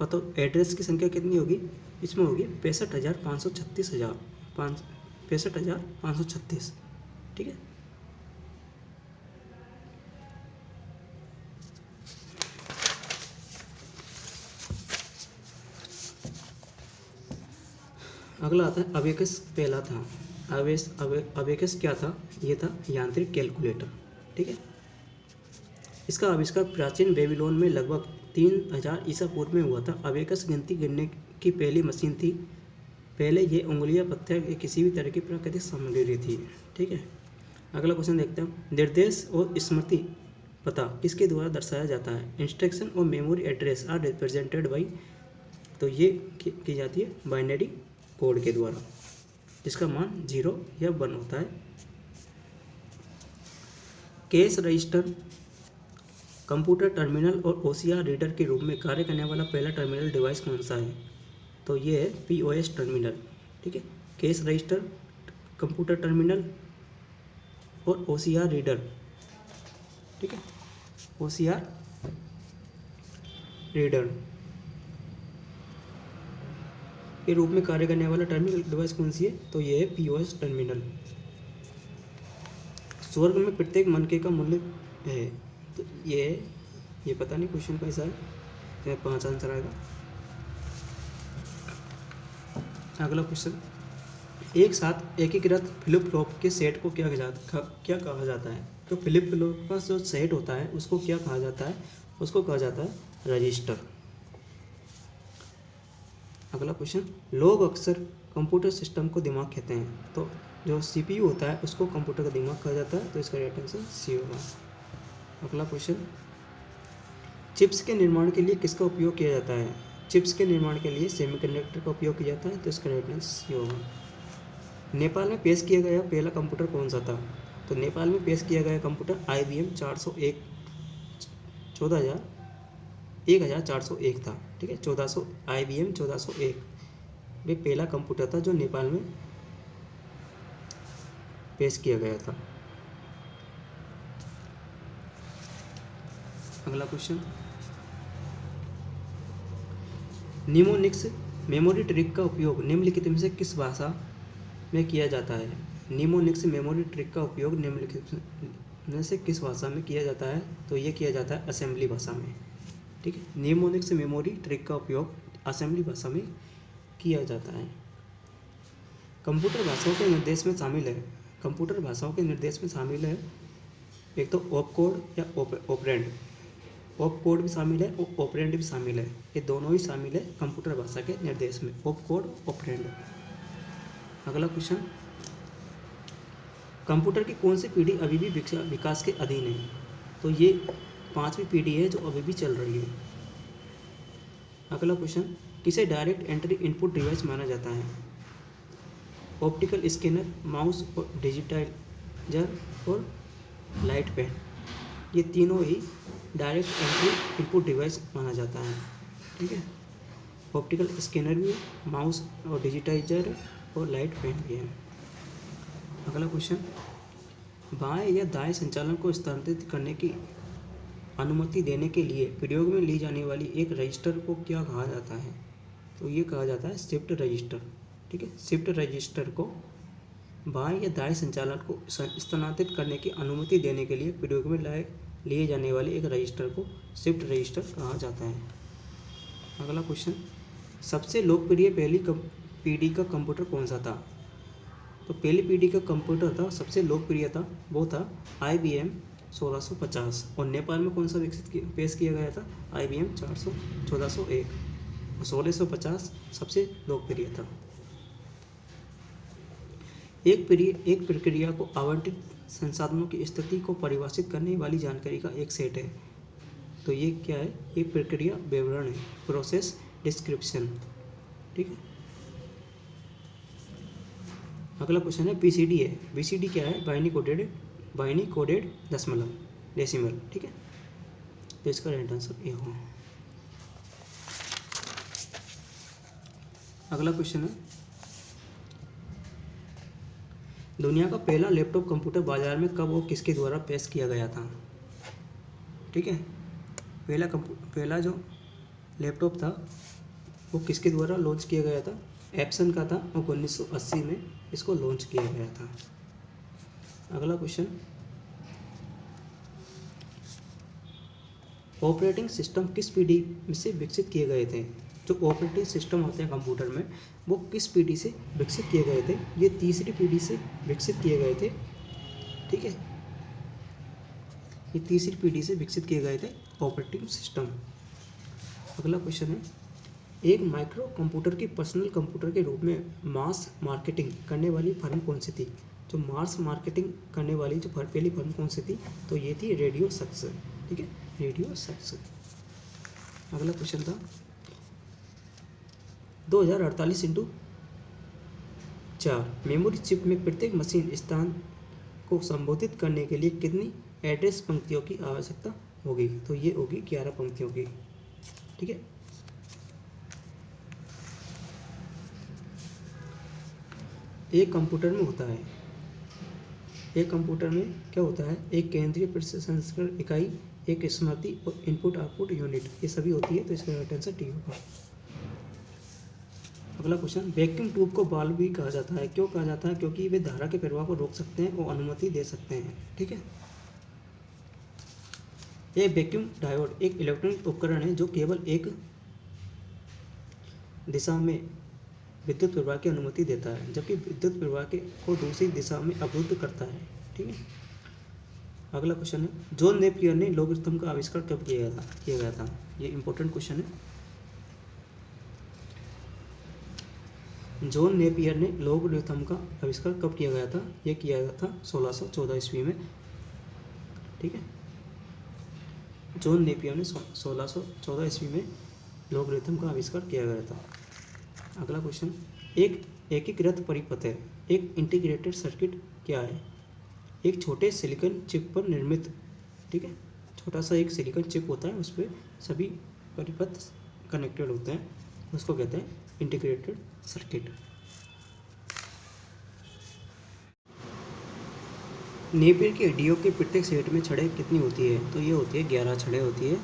पतों एड्रेस की संख्या कितनी होगी? इसमें होगी 65,536, ठीक है। अगला आता है अबेकस। पहला था अबेकस क्या था? ये था यांत्रिक कैलकुलेटर, ठीक है। इसका आविष्कार प्राचीन बेबीलोन में लगभग 3000 ईसा पूर्व में हुआ था। अबेकस गिनती गिनने की पहली मशीन थी। पहले ये उंगलियां, पत्थर या किसी भी तरह की प्राकृतिक सामग्री थी, ठीक है। अगला क्वेश्चन देखते हैं। निर्देश और स्मृति पता किसके द्वारा दर्शाया जाता है? इंस्ट्रक्शन और memory address are represented by, तो ये की जाती है बाइनरी कोड के द्वारा, जिसका मान 0 या 1 होता है। कैश रजिस्टर कंप्यूटर टर्मिनल और ओसीआर रीडर के रूप में कार्य करने वाला पहला टर्मिनल डिवाइस कौन सा है? तो ये है पीओएस टर्मिनल, ठीक है। कैश रजिस्टर, कंप्यूटर टर्मिनल और ओसीआर रीडर, ठीक है, ओसीआर रीडर के रूप में कार्य करने वाला टर्मिनल डिवाइस कौन सी है? तो ये है पीओएस टर्मिनल। स्वर्ग में प्रत्येक मनके का मूल्य है, तो ये पता नहीं क्वेश्चन कैसा है, तो 5 आंसर आएगा। अगला क्वेश्चन, एक साथ एकीकृत फ्लिप फ्लॉप के सेट को क्या कहा जाता है? तो फ्लिप फ्लॉप का जो सेट होता है उसको क्या कहा जाता है? उसको कहा जाता है रजिस्टर। अगला क्वेश्चन, लोग अक्सर कंप्यूटर सिस्टम को दिमाग कहते हैं, तो जो सीपीयू होता है उसको कंप्यूटर का दिमाग कहा जाता है, तो इसका राइट आंसर सी होगा। अगला क्वेश्चन, चिप्स के निर्माण के लिए किसका उपयोग किया जाता है? चिप्स के निर्माण के लिए सेमीकंडक्टर का उपयोग किया जाता है, तो इसका राइट आंसर सी होगा। नेपाल में पेश किया गया पहला कंप्यूटर कौन सा था? तो नेपाल में पेश किया गया कंप्यूटर IBM 1401 था, ठीक है। IBM 1401 ये पहला कंप्यूटर था जो नेपाल में पेश किया गया था। अगला क्वेश्चन, निमोनिक्स मेमोरी ट्रिक का उपयोग निम्नलिखित में से किस भाषा में किया जाता है? निमोनिक्स मेमोरी ट्रिक का उपयोग निम्नलिखित में से किस भाषा में किया जाता है? तो ये किया जाता है असेंबली भाषा में, ठीक है। निमोनिक्स मेमोरी ट्रिक का उपयोग असेंबली भाषा में किया जाता है। कंप्यूटर भाषाओं के निर्देश में शामिल है, कंप्यूटर भाषाओं के निर्देश में शामिल है एक तो ऑपकोड या ऑपरेंड। ऑपकोड भी शामिल है और ऑपरेंड भी शामिल है, ये दोनों ही शामिल है कंप्यूटर भाषा के निर्देश में, ऑपकोड ऑपरेंड। अगला क्वेश्चन, कंप्यूटर की कौन सी पीढ़ी अभी भी विकास के अधीन है? तो ये 5वीं पीढ़ी है जो अभी भी चल रही है। अगला क्वेश्चन, किसे डायरेक्ट एंट्री इनपुट डिवाइस माना जाता है? ऑप्टिकल स्कैनर, माउस और डिजिटाइजर और लाइट पेन, ये तीनों ही डायरेक्ट एंट्री इनपुट डिवाइस माना जाता है, ठीक है। ऑप्टिकल स्कैनर भी, माउस और डिजिटाइजर और लाइट पेन भी है। अगला क्वेश्चन, बाएं या दाएं संचालन को स्थानांतरित करने की अनुमति देने के लिए प्रयोग में ली जाने वाली एक रजिस्टर को क्या कहा जाता है? तो ये कहा जाता है शिफ्ट रजिस्टर, ठीक है। शिफ्ट रजिस्टर को बाएं या दाएं संचालन को स्थानांतरित करने की अनुमति देने के लिए प्रयोग में लिए जाने वाले एक रजिस्टर को शिफ्ट रजिस्टर कहा जाता है। अगला क्वेश्चन, सबसे लोकप्रिय पहली पीढ़ी का कंप्यूटर कौन सा था? तो पहली पीढ़ी का कंप्यूटर था, सबसे लोकप्रिय था, वो था IBM 1650। और नेपाल में कौन सा पेश किया गया था? IBM 1401। 1650 सबसे लोकप्रिय था। एक प्रक्रिया को आवंटित संसाधनों की स्थिति को परिभाषित करने वाली जानकारी का एक सेट है, तो ये क्या है? एक प्रक्रिया विवरण है, प्रोसेस डिस्क्रिप्शन, ठीक है। अगला क्वेश्चन है BCD है। BCD क्या है? बाइनरी कोडेड दशमलव, डेसिमल, ठीक है। तो इसका राइट आंसर ये होगा। अगला क्वेश्चन है दुनिया का पहला लैपटॉप कंप्यूटर बाजार में कब और किसके द्वारा पेश किया गया था? ठीक है, पहला जो लैपटॉप था वो किसके द्वारा लॉन्च किया गया था? एप्सन का था और 1980 में इसको लॉन्च किया गया था। अगला क्वेश्चन, ऑपरेटिंग सिस्टम किस पीढ़ी में से विकसित किए गए थे? जो ऑपरेटिंग सिस्टम होते हैं कंप्यूटर में वो किस पीढ़ी से विकसित किए गए थे? ये तीसरी पीढ़ी से विकसित किए गए थे। ठीक है, ये तीसरी पीढ़ी से विकसित किए गए थे ऑपरेटिंग सिस्टम। अगला क्वेश्चन है, एक माइक्रो कंप्यूटर की पर्सनल कंप्यूटर के रूप में मास मार्केटिंग करने वाली फर्म कौन सी थी? जो मास मार्केटिंग करने वाली जो पहली फर्म कौन सी थी? तो ये थी रेडियो सक्स। ठीक है, रेडियो सक्स। अगला क्वेश्चन था 2048x4 मेमोरी चिप में प्रत्येक मशीन स्थान को संबोधित करने के लिए कितनी एड्रेस पंक्तियों की आवश्यकता होगी? तो ये होगी 11 पंक्तियों की। ठीक है, एक कंप्यूटर में होता है, एक कंप्यूटर में क्या होता है? एक केंद्रीय प्रसंस्करण इकाई, एक स्मृति और इनपुट आउटपुट यूनिट, ये सभी होती है। तो इसका राइट आंसर टी होगा। अगला क्वेश्चन, वैक्यूम ट्यूब को बाल्ब भी कहा जाता है, क्यों कहा जाता है? क्योंकि वे धारा के प्रवाह को रोक सकते हैं और अनुमति दे सकते हैं। ठीक है, ये वैक्यूम डायोड एक इलेक्ट्रॉनिक उपकरण है जो केवल एक दिशा में विद्युत प्रवाह की अनुमति देता है, जबकि विद्युत प्रवाह को दूसरी दिशा में अवरुद्ध करता है। ठीक है, अगला क्वेश्चन है, जॉन नेपियर ने लॉगरिथम का आविष्कार कब किया गया था? ये इंपॉर्टेंट क्वेश्चन है। जॉन नेपियर ने लॉगरिथम का आविष्कार कब किया गया था? यह किया गया था 1614 ईस्वी में। ठीक है, जॉन नेपियर ने 1614 ईस्वी में लॉगरिथम का आविष्कार किया गया था। अगला क्वेश्चन, एक एकीकृत परिपथ है, एक इंटीग्रेटेड सर्किट क्या है? एक छोटे सिलिकॉन चिप पर निर्मित। ठीक है, छोटा सा एक सिलिकॉन चिप होता है, उस पर सभी परिपथ कनेक्टेड होते हैं, उसको कहते हैं इंटीग्रेटेड सर्किट। नेपियर की हड्डियों के प्रत्येक सेट में छड़ें कितनी होती है? तो ये होती है 11 छड़ें होती है।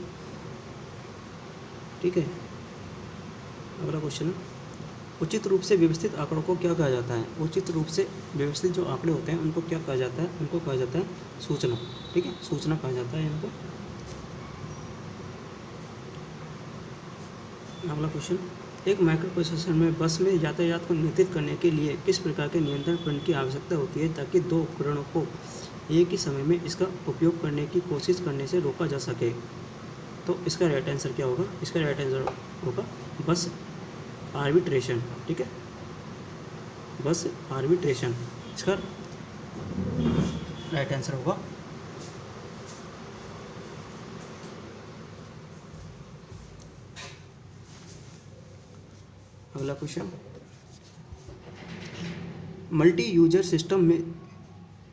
ठीक है, अगला क्वेश्चन है, उचित रूप से व्यवस्थित आंकड़ों को क्या कहा जाता है? उचित रूप से व्यवस्थित जो आंकड़े होते हैं उनको क्या कहा जाता है? उनको कहा जाता है सूचना। ठीक है, सूचना कहा जाता है इनको। अगला क्वेश्चन, एक माइक्रो प्रोसेसर में बस में यातायात को नियंत्रित करने के लिए किस प्रकार के नियंत्रण उपकरण की आवश्यकता होती है ताकि दो उपकरणों को एक ही समय में इसका उपयोग करने की कोशिश करने से रोका जा सके? तो इसका राइट आंसर क्या होगा? इसका राइट आंसर होगा बस आर्बिट्रेशन। ठीक है, बस आर्बिट्रेशन इसका राइट आंसर होगा। अगला क्वेश्चन, मल्टी यूजर सिस्टम में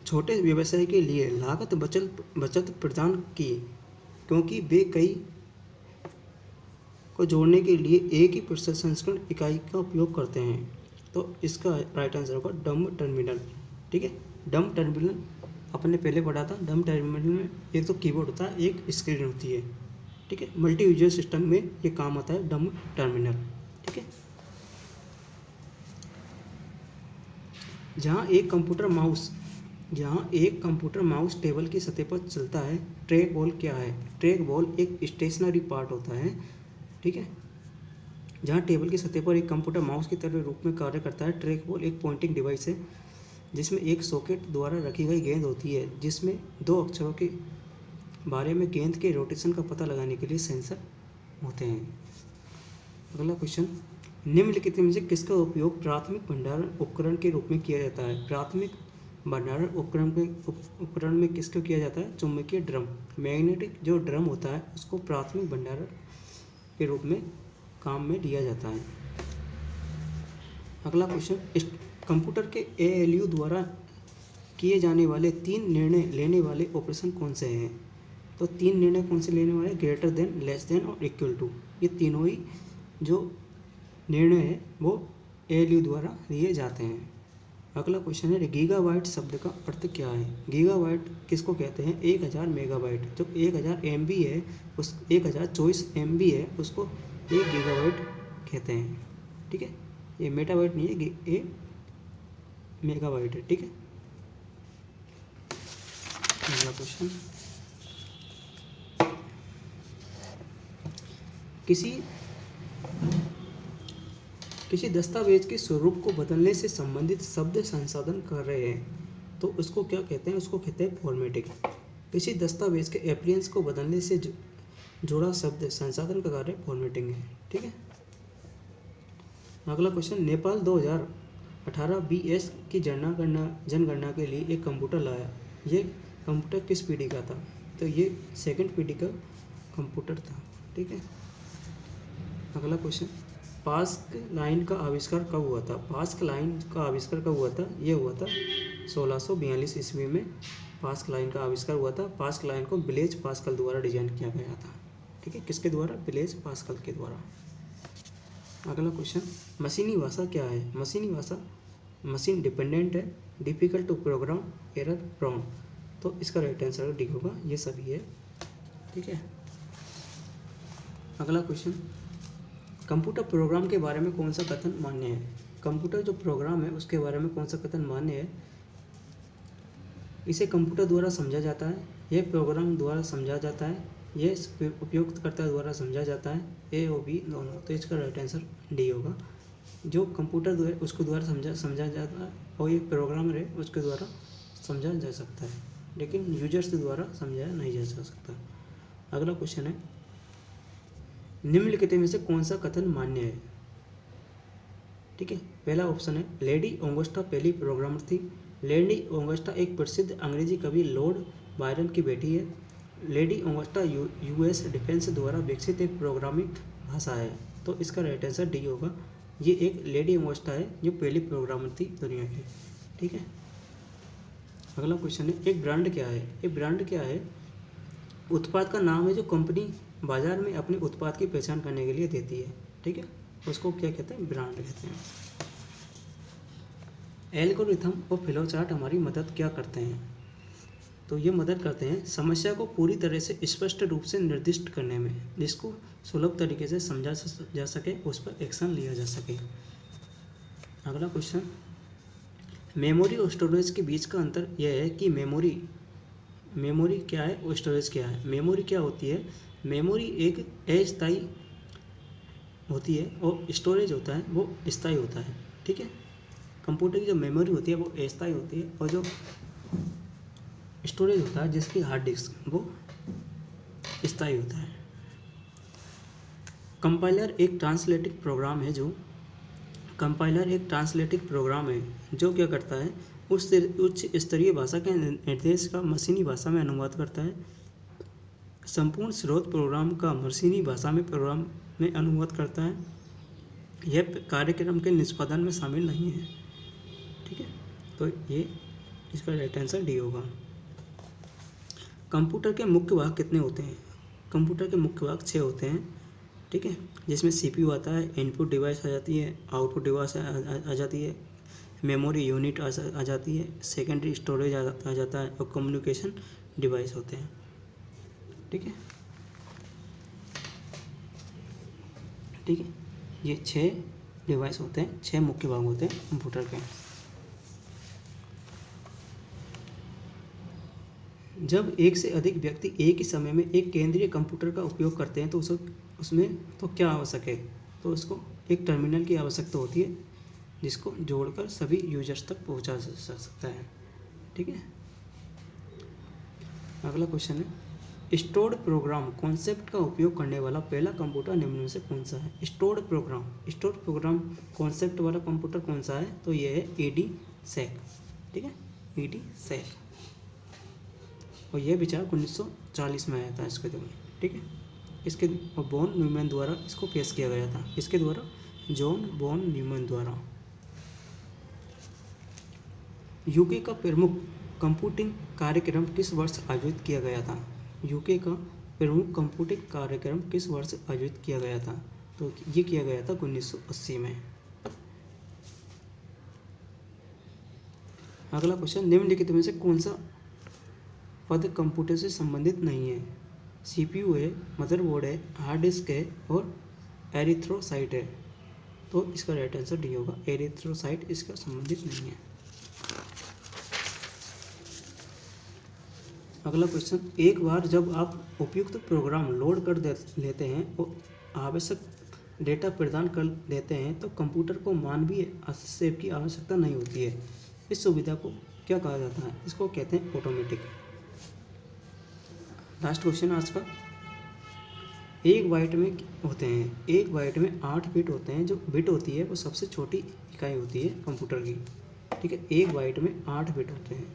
छोटे व्यवसाय के लिए लागत बचत प्रदान की क्योंकि वे कई को जोड़ने के लिए एक ही प्रसंस्करण इकाई का उपयोग करते हैं। तो इसका राइट आंसर होगा डम्ब टर्मिनल। ठीक है, डम्ब टर्मिनल अपने पहले पढ़ा था। डम्ब टर्मिनल में एक तो कीबोर्ड होता है, एक स्क्रीन होती है। ठीक है, मल्टी यूजर सिस्टम में ये काम आता है डम्ब टर्मिनल। ठीक है, जहाँ एक कंप्यूटर माउस टेबल की सतह पर चलता है, ट्रैक बॉल क्या है? ट्रैक बॉल एक स्टेशनरी पार्ट होता है। ठीक है, जहाँ टेबल की सतह पर एक कंप्यूटर माउस की तरह रूप में कार्य करता है। ट्रैक बॉल एक पॉइंटिंग डिवाइस है जिसमें एक सॉकेट द्वारा रखी गई गेंद होती है, जिसमें दो अक्षरों के बारे में गेंद के रोटेशन का पता लगाने के लिए सेंसर होते हैं। अगला क्वेश्चन, निम्नलिखित में से किसका उपयोग प्राथमिक भंडारण उपकरण के रूप में किया जाता है? प्राथमिक भंडारण उपकरण में किसको किया जाता है? चुंबकीय ड्रम, मैग्नेटिक जो ड्रम होता है उसको प्राथमिक भंडारण के रूप में काम में लिया जाता है। अगला क्वेश्चन, इस कंप्यूटर के ALU द्वारा किए जाने वाले 3 निर्णय लेने वाले ऑपरेशन कौन से हैं? तो 3 निर्णय कौन से लेने वाले? ग्रेटर देन, लेस देन और इक्वल टू। ये तीनों ही जो निर्णय है वो ALU द्वारा लिए जाते हैं। अगला क्वेश्चन है गीगाबाइट शब्द का अर्थ क्या है। गीगाबाइट किसको कहते हैं? 1000 मेगाबाइट। जो 1000 MB है, उस 1024 MB है, उसको 1 गीगाबाइट कहते हैं। ठीक है, ये मेटाबाइट नहीं है, ये मेगाबाइट है। ठीक है, अगला क्वेश्चन, किसी दस्तावेज के स्वरूप को बदलने से संबंधित शब्द संसाधन कर रहे हैं तो उसको क्या कहते हैं? उसको कहते हैं फॉर्मेटिंग। किसी दस्तावेज के एप्लियंस को बदलने से जुड़ा शब्द संसाधन का कार्य फॉर्मेटिंग है। ठीक है, अगला क्वेश्चन, नेपाल 2018 BS की जनगणना के लिए एक कंप्यूटर लाया। ये कंप्यूटर किस पीढ़ी का था? तो ये 2nd पीढ़ी का कंप्यूटर था। ठीक है, अगला क्वेश्चन, पास्क लाइन का आविष्कार कब हुआ था? पास्क लाइन का आविष्कार कब हुआ था? ये हुआ था 1642 ईस्वी में पास्क लाइन का आविष्कार हुआ था। पास्क लाइन को ब्लेज पास्कल द्वारा डिजाइन किया गया था। ठीक है, किसके द्वारा? ब्लेज पास्कल के द्वारा। अगला क्वेश्चन, मशीनी भाषा क्या है? मशीनी भाषा मशीन डिपेंडेंट है, difficult to program, error prone. तो इसका राइट आंसर डी होगा, ये सभी है। ठीक है, अगला क्वेश्चन, कंप्यूटर प्रोग्राम के बारे में कौन सा कथन मान्य है? कंप्यूटर जो प्रोग्राम है उसके बारे में कौन सा कथन मान्य है? इसे कंप्यूटर द्वारा समझा जाता है, यह प्रोग्राम द्वारा समझा जाता है, यह उपयोगकर्ता द्वारा समझा जाता है, ए और बी दोनों। तो इसका राइट आंसर डी होगा। जो कंप्यूटर द्वारा उसको द्वारा समझा जाता है और ये प्रोग्रामर है उसके द्वारा समझा जा सकता है, लेकिन यूजर्स द्वारा समझाया नहीं जा सकता। अगला क्वेश्चन है, निम्नलिखित में से कौन सा कथन मान्य है? ठीक है, पहला ऑप्शन है, लेडी ऑगस्टा पहली प्रोग्रामर थी। लेडी ऑगस्टा एक प्रसिद्ध अंग्रेजी कवि लॉर्ड बायरन की बेटी है। लेडी ऑगस्टा US डिफेंस द्वारा विकसित एक प्रोग्रामिंग भाषा है। तो इसका राइट आंसर डी होगा। ये एक लेडी ऑगस्टा है जो पहली प्रोग्रामर थी दुनिया की। ठीक है, अगला क्वेश्चन है, एक ब्रांड क्या है? एक ब्रांड क्या है? उत्पाद का नाम है जो कंपनी बाजार में अपने उत्पाद की पहचान करने के लिए देती है। ठीक है, उसको क्या कहते हैं? ब्रांड कहते हैं। एल्गोरिथम और फ्लोचार्ट हमारी मदद क्या करते हैं? तो ये मदद करते हैं समस्या को पूरी तरह से स्पष्ट रूप से निर्दिष्ट करने में, जिसको सुलभ तरीके से समझा जा सके, उस पर एक्शन लिया जा सके। अगला क्वेश्चन, मेमोरी और स्टोरेज के बीच का अंतर यह है कि मेमोरी क्या है और स्टोरेज क्या है। मेमोरी क्या होती है? मेमोरी एक अस्थायी होती है और स्टोरेज होता है वो स्थायी होता है। ठीक है, कंप्यूटर की जो मेमोरी होती है वो अस्थायी होती है और जो स्टोरेज होता है जिसकी हार्ड डिस्क वो स्थायी होता है। कंपाइलर एक ट्रांसलेटिव प्रोग्राम है जो क्या करता है? उच्च स्तरीय भाषा के निर्देश का मशीनी भाषा में अनुवाद करता है। संपूर्ण स्रोत प्रोग्राम का मशीनी भाषा में प्रोग्राम में अनुवाद करता है। यह कार्यक्रम के निष्पादन में शामिल नहीं है। ठीक है, तो ये इसका राइट आंसर डी होगा। कंप्यूटर के मुख्य भाग कितने होते हैं? कंप्यूटर के मुख्य भाग 6 होते हैं। ठीक है, जिसमें CPU आता है, इनपुट डिवाइस आ जाती है, आउटपुट डिवाइस आ जाती है, मेमोरी यूनिट आ जाती है, सेकेंडरी स्टोरेज आ जाता है और कम्युनिकेशन डिवाइस होते हैं। ठीक है, ये 6 डिवाइस होते हैं, 6 मुख्य भाग होते हैं कंप्यूटर के। जब एक से अधिक व्यक्ति एक ही समय में एक केंद्रीय कंप्यूटर का उपयोग करते हैं तो उसमें तो क्या आवश्यक है? तो उसको एक टर्मिनल की आवश्यकता होती है जिसको जोड़कर सभी यूजर्स तक पहुंचा जा सकता है। ठीक है, अगला क्वेश्चन है, स्टोर्ड प्रोग्राम कॉन्सेप्ट का उपयोग करने वाला पहला कंप्यूटर निम्न में से कौन सा है? स्टोर्ड प्रोग्राम कॉन्सेप्ट वाला कंप्यूटर कौन सा है? तो ये है EDSEC। ठीक है, EDSEC, और यह विचार 1940 में आया था इसके द्वारा। ठीक है, इसके वॉन न्यूमैन द्वारा इसको पेश किया गया था। इसके द्वारा जॉन वॉन न्यूमैन द्वारा। यूके का प्रमुख कंप्यूटिंग कार्यक्रम किस वर्ष आयोजित किया गया था? यूके का प्रमुख कंप्यूटिंग कार्यक्रम किस वर्ष आयोजित किया गया था? तो ये किया गया था 1980 में। अगला क्वेश्चन, निम्नलिखित में से कौन सा पद कंप्यूटर से संबंधित नहीं है? CPU है, मदरबोर्ड है, हार्ड डिस्क है और एरिथ्रोसाइट है। तो इसका राइट आंसर डी होगा, एरिथ्रोसाइट इसका संबंधित नहीं है। अगला क्वेश्चन, एक बार जब आप उपयुक्त प्रोग्राम लोड कर लेते हैं और आवश्यक डेटा प्रदान कर देते हैं तो कंप्यूटर को मानवीय हस्तक्षेप की आवश्यकता नहीं होती है। इस सुविधा को क्या कहा जाता है? इसको कहते हैं ऑटोमेटिक। लास्ट क्वेश्चन आज का, एक बाइट में होते हैं, एक बाइट में 8 बिट होते हैं। जो बिट होती है वो सबसे छोटी इकाई होती है कंप्यूटर की, ठीक है। एक बाइट में 8 बिट होते हैं,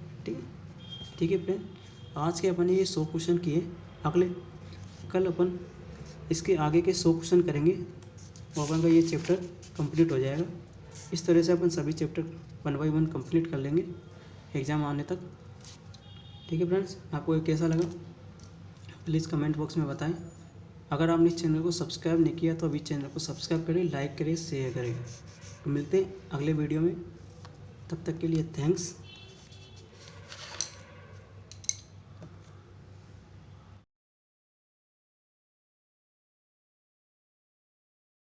ठीक है फ्रेंड। आज के अपन ने ये 100 क्वेश्चन किए। कल अपन इसके आगे के 100 क्वेश्चन करेंगे और अपन का ये चैप्टर कंप्लीट हो जाएगा। इस तरह से अपन सभी चैप्टर 1 बाय 1 कंप्लीट कर लेंगे एग्ज़ाम आने तक, ठीक है फ्रेंड्स। आपको ये कैसा लगा प्लीज़ कमेंट बॉक्स में बताएं। अगर आपने इस चैनल को सब्सक्राइब नहीं किया तो अभी चैनल को सब्सक्राइब करें, लाइक करें, शेयर करें। तो मिलते हैं अगले वीडियो में, तब तक के लिए थैंक्स।